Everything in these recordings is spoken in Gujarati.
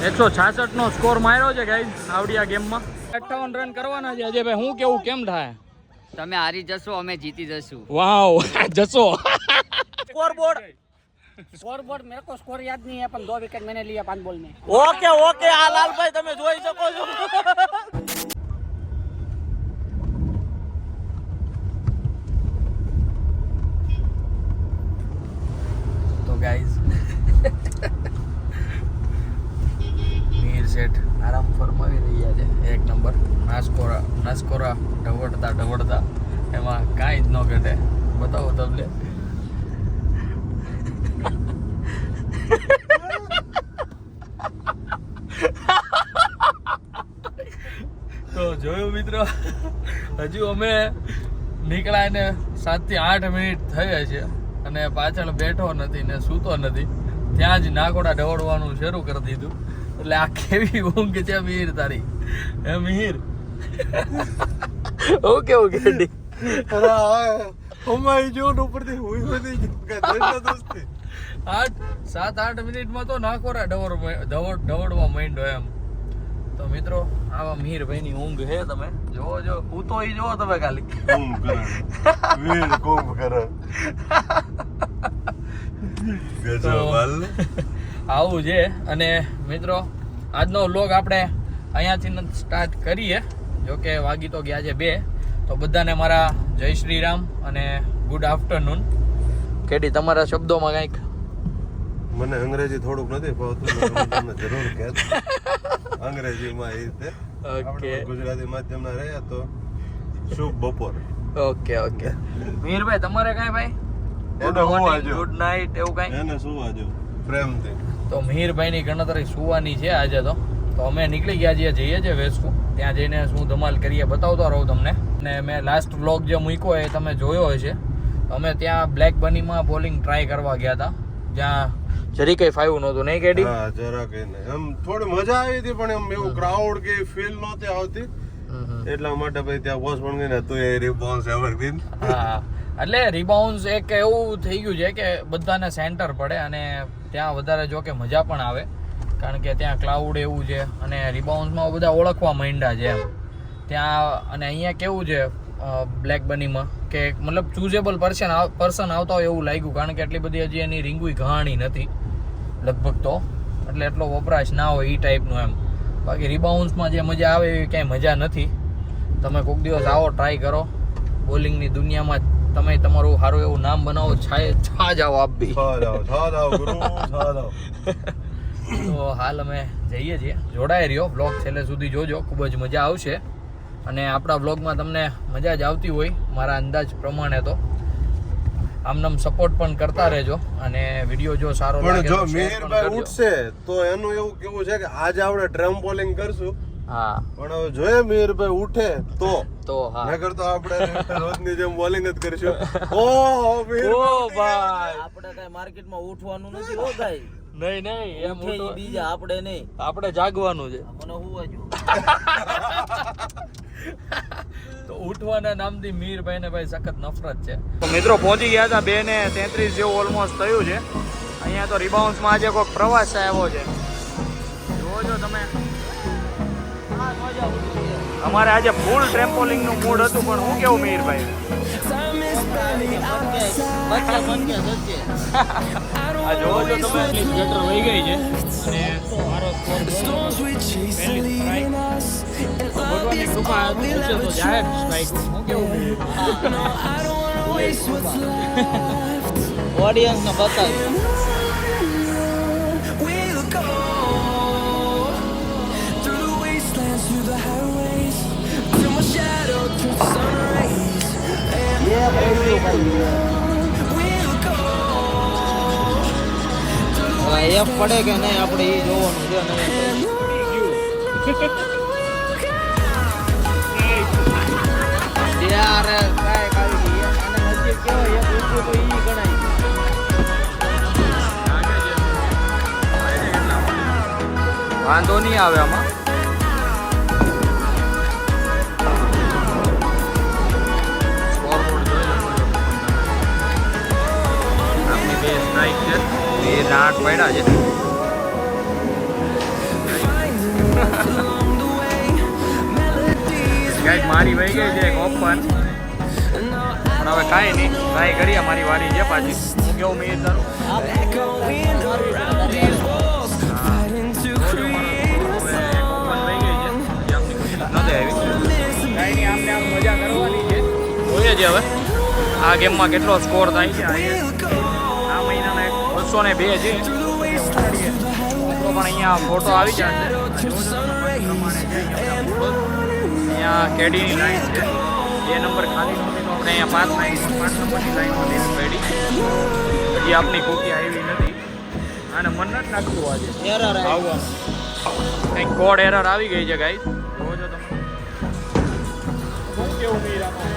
166 નો સ્કોર માર્યો છે ગાઈઝ આવડી આ ગેમમાં. 58 રન કરવાના છે અજયભાઈ. હું કેવું કેમ થાય? તમે હારી જશો અમે જીતી જશું. વાવ જશો. स्कोरबोर्ड मेरे को स्कोर याद नहीं है, अपन 2 विकेट मैंने लिया 5 बॉल में. ઓકે ઓકે આ લાલભાઈ તમે જોઈ શકો છો. તો ગાઈઝ મીર શેઠ આરામ ફરમાવી રહ્યા છે. એક નંબર નાસ્કોરા ઢવડતા એમાં કાંઈ જ ન ઘટે. બતાવો તમને. તો જોયું મિત્રો, હજુ અમે નીકળ્યા ને 7 થી 8 મિનિટ થઈ છે અને પાછળ બેઠો નથી ને સૂતો નથી. ત્યાં જ નાકોડા ઢવડવાનું શરૂ કરી દીધું. એટલે આ કેવી ઊંઘ છે મીર તારી? હે મીર ઓકે ઓકે અમારી જોન ઉપરથી હુઈ બધી દોસ્તી 7-8 મિનિટમાં તો નાકોરા ઢવડવા માંડ્યો એમ. તો મિત્રો આવા મીરભાઈ ની ઊંઘ છે. તમે જોવો જો હું તો ઈ જોવો તમે ખાલી આવું છે. અને મિત્રો આજનો વ્લોગ આપણે અહીંયાથી સ્ટાર્ટ કરીએ. જોકે વાગી તો ગયા છે 2. તો બધાને મારા જય શ્રી રામ અને ગુડ આફ્ટરનૂન. કેડી તમારા શબ્દોમાં કંઈક? મને અંગ્રેજી થોડુંક નથી ફાવતું, તમને જરૂર કહેતો અંગ્રેજીમાં એ રીતે. ઓકે ગુજરાતી માધ્યમના રહ્યા તો શુભ બપોર. ઓકે ઓકે મીરભાઈ તમારે કાંઈ ભાઈ? ગુડ નાઇટ એવું કાંઈ? એને શું આજો પ્રેમથી. તો મીરભાઈની ગણતરી સુવાની છે આજે. તો અમે નીકળી ગયા છીએ, જઈએ છીએ વેસ્ટુ. ત્યાં જઈને શું ધમાલ કરીએ બતાવતો રહું તમને. અને મેં લાસ્ટ વ્લોગ જે મૂક્યો એ તમે જોયો હશે. અમે ત્યાં બ્લેક બનીમાં બોલિંગ ટ્રાય કરવા ગયા હતા, જ્યાં જરી કઈ ફાવ્યું નહોતું. નહીં કેડી? હા જરા કઈ નહીં. એમ થોડી મજા આવી હતી પણ એમ એવું ક્રાઉડ કે ફીલ નહોતી આવતી. એટલા માટે ભાઈ ત્યાં પોસ્ટ પણ ગઈ ને તું એ રિબાઉન્સ એવરગ્રીન. હા એટલે રિબાઉન્સ એક એવું થઈ ગયું છે કે બધાને સેન્ટર પડે અને ત્યાં વધારે જો કે મજા પણ આવે, કારણ કે ત્યાં ક્લાઉડ એવું છે અને રિબાઉન્સમાં બધા ઓળખવા માંડ્યા છે એમ ત્યાં. અને અહીંયા કેવું છે બ્લેક બનીમાં કે મતલબ ચૂઝેબલ પર્સન આવતા હોય એવું લાગ્યું, કારણ કે એટલી બધી હજી એની રીંગુઈ ઘાણી નથી લગભગ. તો એટલે એટલો વપરાશ ના હોય એ ટાઈપનું એમ. બાકી રિબાઉન્સમાં જે મજા આવે એવી ક્યાંય મજા નથી. તમે કોઈક દિવસ આવો, ટ્રાય કરો. બોલિંગની દુનિયામાં તમે તમારું સારું એવું નામ બનાવો. છા જાઓ આપ બી. તો હાલ અમે જઈએ છીએ. જોડાઈ રહ્યો, બ્લોગ છેલ્લે સુધી જોજો, ખૂબ જ મજા આવશે. અને આપણા વ્લોગમાં તમને મજા જ આવતી હોય મારા અંદાજ પ્રમાણે. તો આમનામ સપોર્ટ પણ કરતા રહેજો અને વિડીયો જો સારો લાગે તો મીરભાઈ ઉઠશે તો એનું એવું કેવું છે કે આજે આપણે ટ્રેમ્પોલિંગ કરશું. હા પણ હવે જોઈએ મીરભાઈ ઉઠે તો હા, નકર તો આપણે રોજની જેમ બોલિંગ જ કરશું. ઓહો મીરભાઈ આપણે કઈ માર્કેટમાં ઉઠવાનું નથી હો ભાઈ. નહીં એમ બીજા આપણે નહીં, આપણે જાગવાનું છે. મને હુવા જો. તો ઉઠવાના નામથી મીરભાઈ ને ભાઈ સખત નફરત છે. તો મિત્રો પહોંચી ગયા હતા 2:33 જેવું ઓલમોસ્ટ થયું છે. અહીંયા તો રિબાઉન્સમાં આજે કોઈક પ્રવાસ આવ્યો છે. જોજો તમે. અમારે આજે ફૂલ ટ્રેમ્પોલિંગ નું મૂડ હતું, પણ હું કેવું મીરભાઈ? આ જોજો તમે, એટલી ગટર વહી ગઈ છે અને મારો સ્કોર પહેલી સ્ટ્રાઇક. ભગવાનની કૃપા પૂછે તો જાહેર સ્ટ્રાઇક. હું કેવું ઓડિયન્સ ને બતાવ્યું. એફ પડે કે નહીં આપણે એ જોવાનું છે. યાર કાંઈ કાઢી અને નજીક કેવાય એક ઊંચું તો ઈ ગણાય. વાંધો નહીં આવે આમાં. આપણી 2 સ્ટ્રાઇક છે, 2 દાંત પડ્યા છે. મારી વહી ગઈ છે એક ઓપન, પણ હવે કાંઈ નહીં, ટ્રાય કરીએ, મારી વારી છે પાછી. હું કેવું મીર તારું? મજા કરવાની છે, જોઈએ છે હવે આ ગેમમાં કેટલો સ્કોર થાય છે. આ મહિનાના 202 છે, પણ અહીંયા ફોટો આવી જશે. અહીંયા કેડીની લાઈન છે, 2 નંબર ખાલી નહોતી તો આપણે અહીંયા 5 નંબરની લાઈન હતી પેડી. હજી આપની કુકી આવી નથી, આને મન નથી નાખવું આજે એરર આવવાનું. કંઈક કોડ એરર આવી ગઈ છે ગાઈસ, જોજો તમે. શું કેવું મીર આમાં?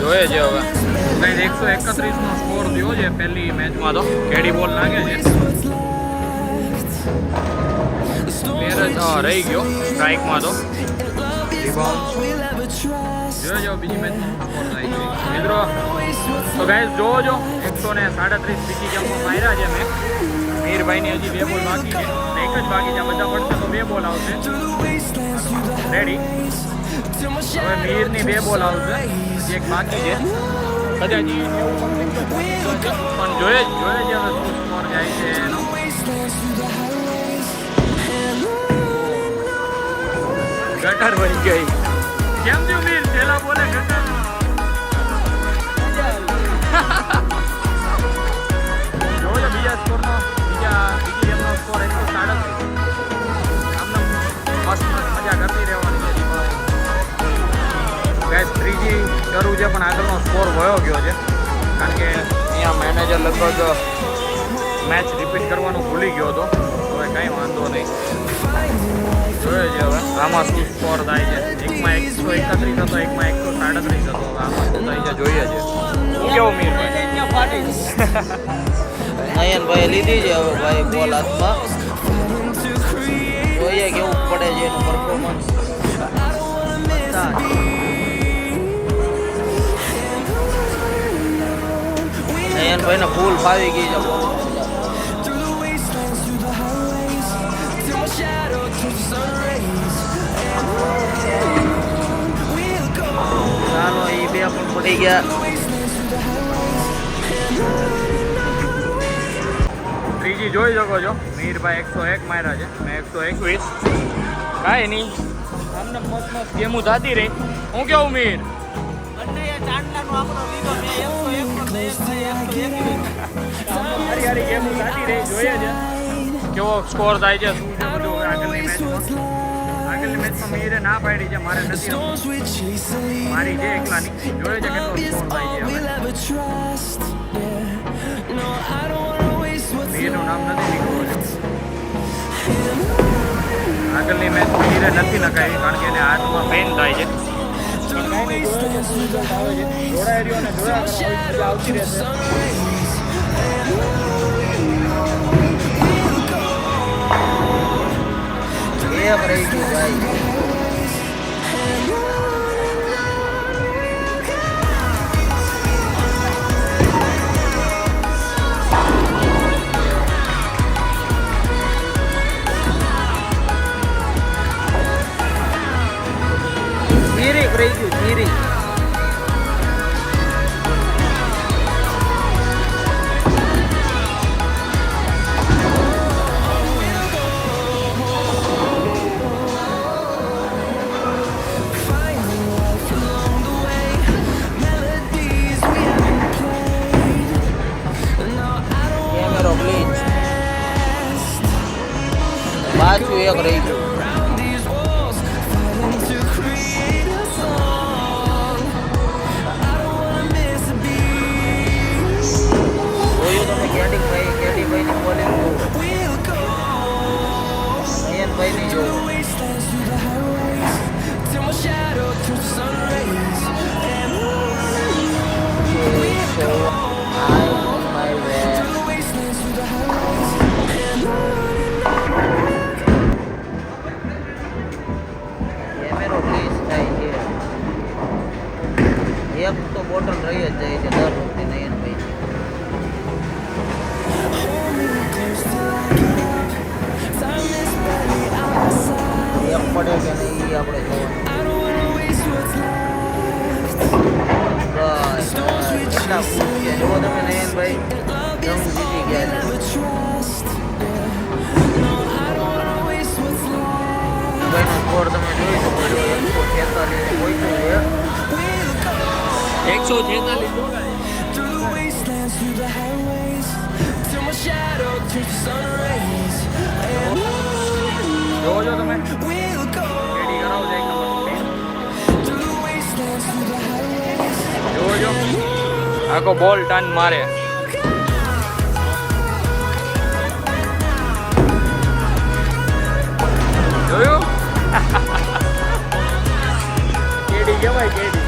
જોઈએ છે હવે કંઈ 131 નો સ્કોર થયો છે પહેલી મેચમાં. તો કેડી બોલ નાખે છે, રહી ગયો સ્ટ્રાઇકમાં. તો જોજો બીજી મેચમાં સ્કોર થાય છે મિત્રો. તો ગાઈસ જોજો 137 બીજી ગેમમાં માર્યા છે મેં. મીરભાઈની હજી 2 બોલ બાકી છે, એક જ બાકી છે. બધા પડશે તો 2 બોલ આવશે. રેડી, હવે મીરની 2 બોલ આવશે, હજી એક બાકી છે. કદાચ પણ જોઈએ છે હવે શું સ્કોર જાય છે એનો. ગટર બની ગઈ. કેમ થયું મીર? પેલા બોલે ગટર. જોજો બીજા સ્કોરનો, બીજી ગેમનો સ્કોર 137. આમને મસ્ત મજા કરતી રહેવાની છે. ગાઈસ 3G શરૂ છે પણ આગળનો સ્કોર વયો ગયો છે, કારણ કે અહીંયા મેનેજર લગભગ મેચ રિપીટ કરવાનું ભૂલી ગયો હતો. હવે કંઈ વાંધો નહીં, જોઈએ છે હવે આમાં શું સ્કોર થાય છે. એકમાં 131 હતો, એકમાં 137 હતો. હવે આમાં શું થાય છે જોઈએ છે. શું કેવું મીરભાઈ? નયનભાઈ લીધી છે હવે ભાઈ બોલ હાથમાં, જોઈએ કેવું પડે છે એનું પરફોર્મન્સ. નયનભાઈ ને ફૂલ ફાવી ગઈ છે બોલ. ચાલો એ 2 પણ પડી ગયા. ત્રીજી જોઈ શકો છો, મીરભાઈ 101 માર્યા છે, મેં 121. કાંઈ નહીં, આમને મસ્ત મસ્ત ગેમો થતી રહી. હું કેવું મીર? હારી હારી ગેમો થતી રહી, જોઈએ છે કેવો સ્કોર થાય છે, શું છે બધું. આગળની મેચમાં મીરે ના પાડી છે, મારે નથી રમવું. મારી છે એકલાની, જોઈએ છે કેટલો સ્કોર થાય છે. મીરનું નામ નથી નીકળવું છે. આગળની મેચ મીરે નથી લગાવી, કારણ કે એને હાથમાં પેન થાય છે. આવતી રહેશે. એક રહી ગયું ભાઈ. ધીરે રહી ગયું, ધીરે. પાછું એક રહી ગયું. જોયું તમે કેડીભાઈની બોલિંગ, નયનભાઈની જોયું. જોવો છો તમે રેડી કરાવો છે એક નંબર જોવો છો આખો બોલ ટર્ન મારે જોયું કેડી કહેવાય કેડી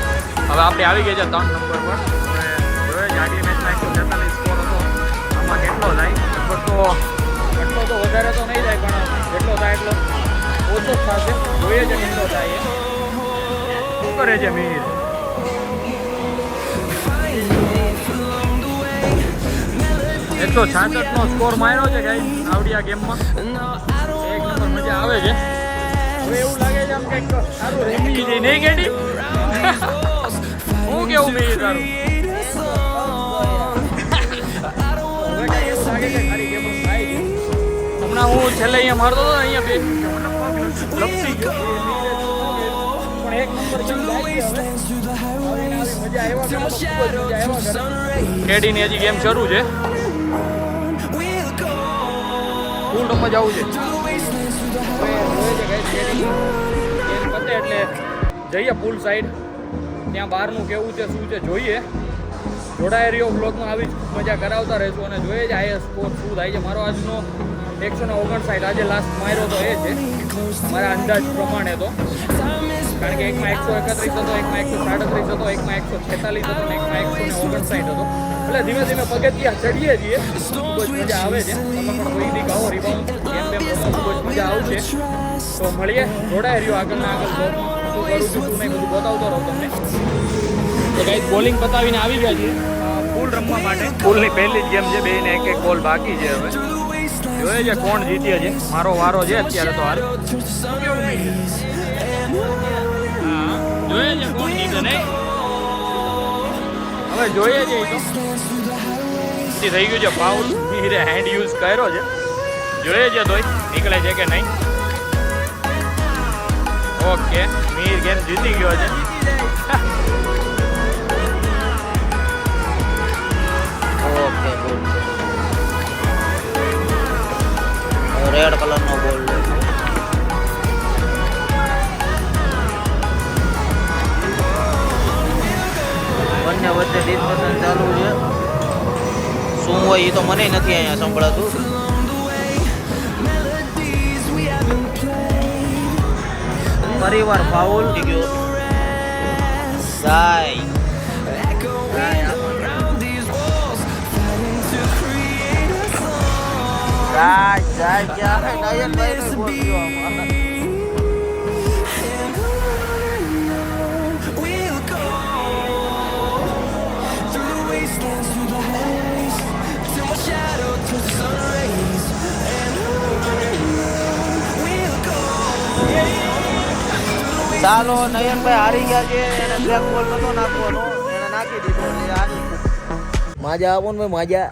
હવે આપણે આવી ગયા છે 3 નંબર પર જોયે જ આગલી મેચમાં 146 સ્કોર હતો આમાં કેટલો થાય એટલો તો વધારે તો નહીં થાય પણ જેટલો થાય એટલો ઓછો જ થશે જોઈએ છે કેટલો થાય શું કરે છે મીર 166 નો સ્કોર માર્યો છે ગાઈસ આવડી આ ગેમમાં એક નંબર મજા આવે છે હવે એવું લાગે છે આમ કંઈક સારું રમી જાય નહીં કેડી હું કેવું મીર તારું હવે કંઈ એવું લાગે છે ખાલી ગેમ થાય છે હમણાં હું છેલ્લે અહીંયા મારતો હતો અહીંયા બે લપસી ગયો પણ એક નંબર જેમ જાય છે હવે મજા આવ્યા કેડીની હજી ગેમ શરૂ છે ફૂલ રમવા જવું છે પતે એટલે જઈએ પુલ સાઈડ ત્યાં બહારનું કેવું છે શું છે જોઈએ જોડાઈ રહ્યો બ્લોગમાં આવી જ મજા કરાવતા રહીશું અને જોઈએ છે આ સ્કોર શું થાય છે મારો આજનો 159 આજે લાસ્ટ માર્યો તો એ છે મારા અંદાજ પ્રમાણે તો કારણ કે એકમાં 131 હતો એકમાં 137 હતો એકમાં 146 હતો અને એકમાં 159 હતો એટલે ધીમે ધીમે પગથિયા ચડીએ છીએ ખૂબ જ મજા આવે છે તમે પણ કોઈ દી ગાઓ રિબાઉન્ડ એમ તેમ ખૂબ જ મજા આવશે તો મળીએ જોડાઈ રહ્યો આગળના આગળ શું કરું છું શું નહીં બધું બતાવતો રહું તમને તો ગાઈસ બોલિંગ પતાવીને આવી ગયા છીએ ફૂલ રમવા માટે ફૂલની પહેલી જ ગેમ છે બેને એક એક બોલ બાકી છે હવે જોઈએ છે કોણ જીતીએ છે મારો વારો છે અત્યારે તો હાલ હા જોઈએ છે કોણ જીતે નહીં હવે જોઈએ છે એ તો થઈ ગયું છે ફાઉલ મીરે હેન્ડ યુઝ કર્યો છે જોઈએ છે તોય નીકળે છે કે નહીં ઓકે મીર ગેમ જીતી ગયો છે ઓકે રેડ કલર નો બોલ બંને વચ્ચે ડિસ્કશન ચાલુ છે શું હોય એ તો મને નથી અહીંયા સંભળાતું ફરીવાર ફાઉલ થઈ ગયો જાય ક્યાં નયનભાઈ નો બોલ ગયો આમાં ચાલો નયનભાઈ હારી ગયા છે એને બ્લેક બોલ નતો નાખવાનો એને નાખી દીધો એટલે હારી મજા આવો ને મજા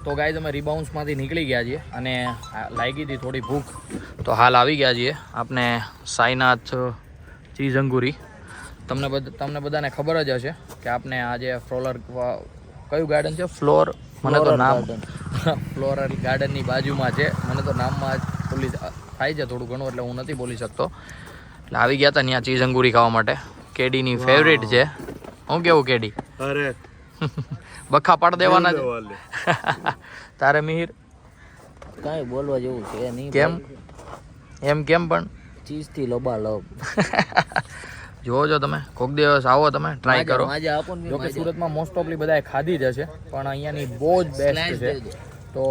તો ગાઈઝ અમે રિબાઉન્સમાંથી નીકળી ગયા છીએ અને લાગી હતી થોડી ભૂખ તો હાલ આવી ગયા છીએ આપણે સાઈનાથ ચીઝ અંગુરી તમને બધાને ખબર જ હશે કે આપણે આજે કયું ગાર્ડન છે ફ્લોર મને તો નામ ફ્લોરલ ગાર્ડનની બાજુમાં છે મને તો નામમાં બોલી થાય છે થોડું ઘણું એટલે હું નથી બોલી શકતો એટલે આવી ગયા હતા ત્યાં ચીઝ અંગુરી ખાવા માટે કેડીની ફેવરેટ છે હું કેવું કેડી અરે બખા પાડ દેવાના છે તારે મિહિર કાંઈ બોલવા જેવું છે નહીં કેમ એમ કેમ પણ ચીઝ થી લબા લબ જોવો છો તમે કોક દિવસ આવો તમે ટ્રાય કરો મજા આપો ને જો કે સુરતમાં મોસ્ટ ઓફલી બધાએ ખાધી જ હશે પણ અહીંયાની બહુ જ બેસ્ટ છે તો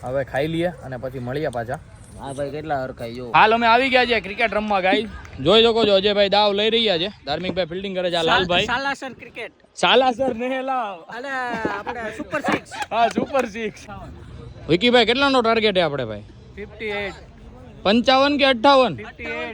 હવે ખાઈ લઈએ અને પછી મળીએ પાછા હા ભાઈ કેટલા હરખાઈ જો હાલ અમે આવી ગયા છે ક્રિકેટ રમવા ગાઈ જોઈ શકો છો અજયભાઈ દાવ લઈ રહ્યા છે ધાર્મિકભાઈ ફિલ્ડિંગ કરે છે આ લાલભાઈ સાલાસર ક્રિકેટ સાલાસર ને લાવ અને આપણે સુપર 6 હા સુપર 6 વિકીભાઈ કેટલાનો ટાર્ગેટ છે આપણે ભાઈ 58 55 કે 58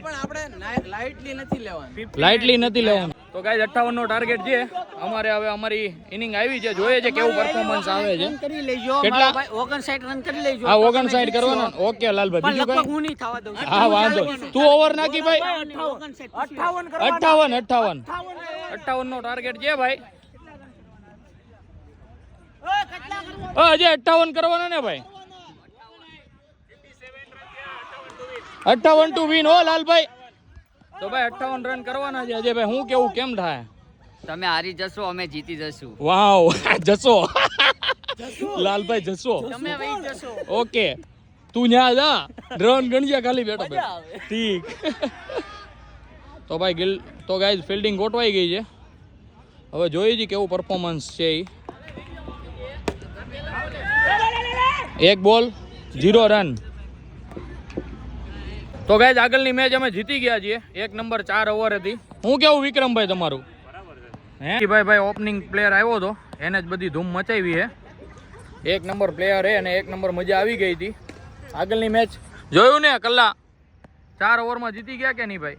પણ આપણે લાઇટલી નથી લેવાનું લાઇટલી નથી લેવાનું તો ગાઈઝ 58 નો ટાર્ગેટ છે અમારે હવે અમારી ઇનિંગ આવી છે જોઈએ છે કેવું પરફોર્મન્સ આવે છે કરી લેજો કેટલા? મારા ભાઈ 59 રન કરી લેજો હા 59 કરવાના ઓકે લાલભાઈ પણ બીજું લગભગ કઈ હું નહીં થવા દઉં હા વાંધો તું ઓવર નાખી ભાઈ 58 58 નો ટાર્ગેટ છે ભાઈ હજે 58 કરવાના ને ભાઈ, 58 ટુ વિન હો લાલભાઈ. તો ભાઈ 58 રન કરવાના છે અજયભાઈ. હું કેવું, કેમ થાય? તમે હારી જશો, અમે જીતી જશું. વાવ જસો લાલભાઈ જસો. તમે વહી જશો. ઓકે તું ન્યા જા, ડ્રોન ગણજે ખાલી બેઠો બેઠો. ઠીક. તો ભાઈ ગિલ તો ગાઈઝ ફિલ્ડિંગ ગોઠવાઈ ગઈ છે. હવે જોઈએ છીએ કેવું પરફોર્મન્સ છે ઈ. 1 બોલ 0 રન. તો ગાઈઝ આગળની મેચ અમે જીતી ગયા છીએ. 1 નંબર 4 ઓવર હતી. હું કેવું વિક્રમભાઈ તમારું? હે ભાઈ ઓપનિંગ પ્લેયર આવ્યો હતો, એને જ બધી ધૂમ મચાવી છે. 1 નંબર પ્લેયર હે અને 1 નંબર મજા આવી ગઈ હતી. આગળની મેચ જોયું ને, કલ્લા 4 ઓવરમાં જીતી ગયા કે નહીં ભાઈ?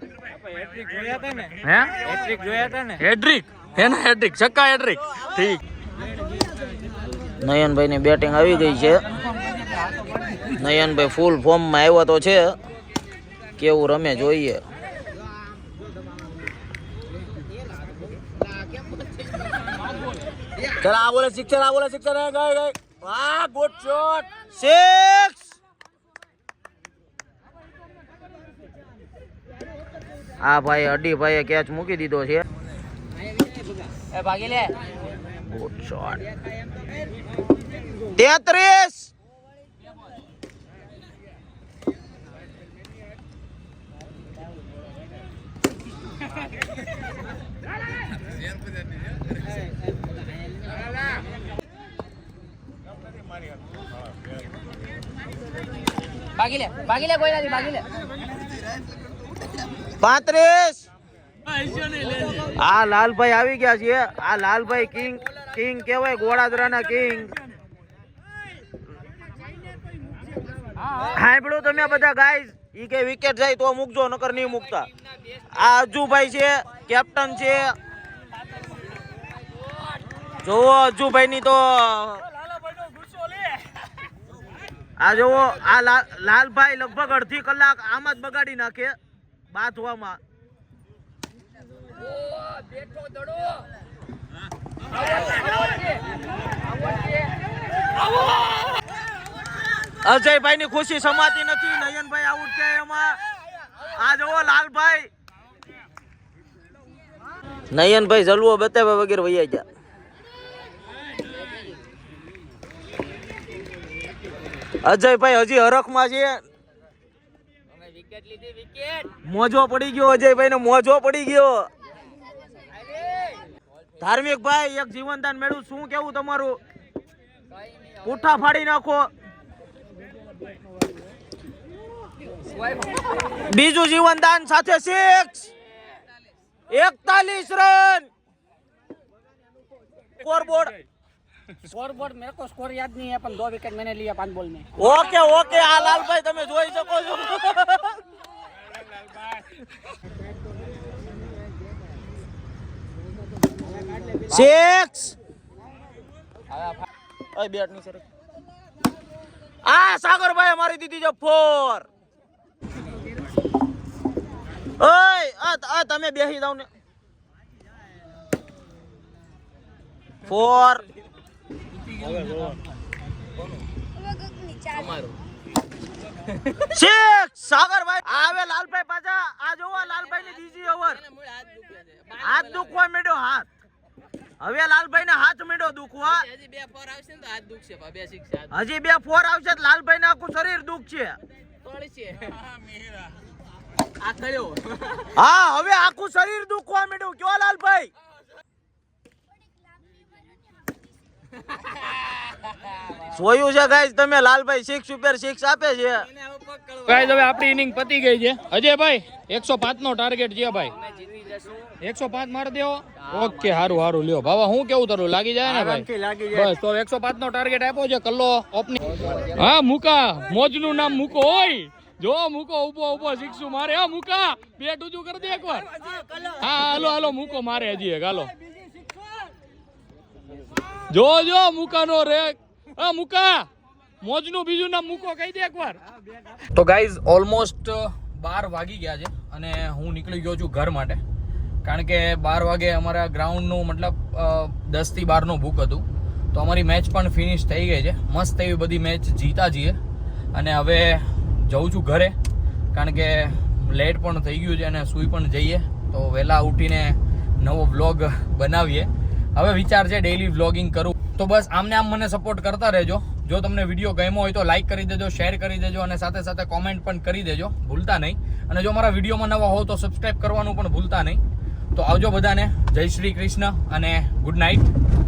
હેટ્રિક જોયા હતા ને? હે હેટ્રિક જોયા હતા ને? હેટ્રિક એના હેટ્રિક, છક્કા હેટ્રિક. ઠીક. નયનભાઈ ની બેટિંગ આવી ગઈ છે. નયનભાઈ ફૂલ ફોર્મમાં આવ્યા તો છે, કેવું રમે જોઈએ. ચલ આ બોલે સિક્સર, આ બોલે સિક્સર. ગઈ વાહ, ગુડ શોટ, 6. આ ભાઈ અડી ભાઈએ કેચ મૂકી દીધો છે. ભાગી લે. Good shot, 33. ભાગી લે કોઈ નથી, ભાગી લે. 35. આ લાલભાઈ આવી ગયા છે. આ લાલભાઈ કિંગ કહેવાય, ગોળાદરાના કિંગ. સાંભળો તમે બધા ગાઈઝ, ઈ કે વિકેટ જાય તો મૂકજો, નકર નહીં મૂકતા. આ અજુભાઈ છે, કેપ્ટન છે. જોવો અજુભાઈ ની તો આ જોવો, આ લાલભાઈ લગભગ અડધી કલાક આમ જ બગાડી નાખે બાથવામાં. અજયભાઈ ની ખુશી સમાતી નથી. નયનભાઈ આઉટ છે એમાં. આ જોવો લાલભાઈ, નયનભાઈ જલવો બતાવ્યા વગેરે વૈયા ગયા. અજયભાઈ હજી હરખમાં છે. મોજો પડી ગયો અજયભાઈ ને, મોજો પડી ગયો. ધાર્મિક ભાઈ એક જીવનદાન મેળવું, શું કેવું તમારું? પૂઠા ફાડી નાખો. બીજું જીવનદાન સાથે 6, 41 રન. स्कोरबोर्ड मेरे को स्कोर याद नहीं है, अपन 2 विकेट मैंने लिया 5 बॉल में. ઓકે ઓકે, આ લાલભાઈ તમે જોઈ શકો છો. સિક્સ. બેટ ની સર. આ સાગરભાઈ મારી દીધી છે 4. ઓય આ તમે બેસી જાવ ને. 4. સાગરભાઈ આવે લાલભાઈ પાછા. આ જોવા લાલભાઈ ની બીજી ઓવર. હાથ દુખવા માંડ્યો, હાથ. હવે લાલભાઈ ને હાથ માંડ્યો દુખવા. હજી 2 4 આવશે તો હાથ દુખશે. હજી 2 4 આવશે તો લાલભાઈ ને આખું શરીર દુખશે. હા હવે આખું શરીર દુખવા માંડ્યું. કયો લાલભાઈ? જોયું છે ગાઈસ તમે, લાલભાઈ 6 ઉપર 6 આપે છે. ગાઈસ હવે આપણી ઇનિંગ પતી ગઈ છે. અજયભાઈ 105 નો ટાર્ગેટ છે ભાઈ. 105 માર દેવો. ઓકે હારું લ્યો બાબા. હું કેવું તારું લાગી જાય ને ભાઈ? બસ તો 105 નો ટાર્ગેટ આપ્યો છે. કલ્લો ઓપનિંગ. હા મુકા, મોજનું નામ મૂકો હોય. જો મૂકો ઉભો સિક્સું મારે. હા મુકા, બેટ ઊંચું કરી દે એકવાર. હા હાલો મૂકો મારે હજી એક. હાલો જો મુકાનો રે. હા મુકા, મોજનું બીજું નામ મૂકો કહી દે એકવાર. તો ગાઈઝ ઓલમોસ્ટ 12 વાગી ગયા છે અને હું નીકળી ગયો છું ઘર માટે. કારણ કે 12 વાગે અમારા ગ્રાઉન્ડનું મતલબ 10 થી 12 નું બુક હતું. તો અમારી મેચ પણ ફિનિશ થઈ ગઈ છે. મસ્ત એવી બધી મેચ જીતા છીએ અને હવે જઉં છું ઘરે, કારણ કે લેટ પણ થઈ ગયું છે અને સૂઈ પણ જઈએ. તો વહેલા ઉઠીને નવો વ્લોગ બનાવીએ. હવે વિચાર છે ડેઈલી વ્લોગિંગ કરું. તો બસ આમને આમ મને સપોર્ટ કરતા રહેજો. જો તમને વિડીયો ગમ્યો હોય તો લાઈક કરી દેજો, શેર કરી દેજો અને સાથે સાથે કોમેન્ટ પણ કરી દેજો, ભૂલતા નહીં. અને જો મારા વિડીયોમાં નવા હો તો સબસ્ક્રાઈબ કરવાનું પણ ભૂલતા નહીં. તો આવજો બધાને, જય શ્રી કૃષ્ણ અને ગુડ નાઇટ.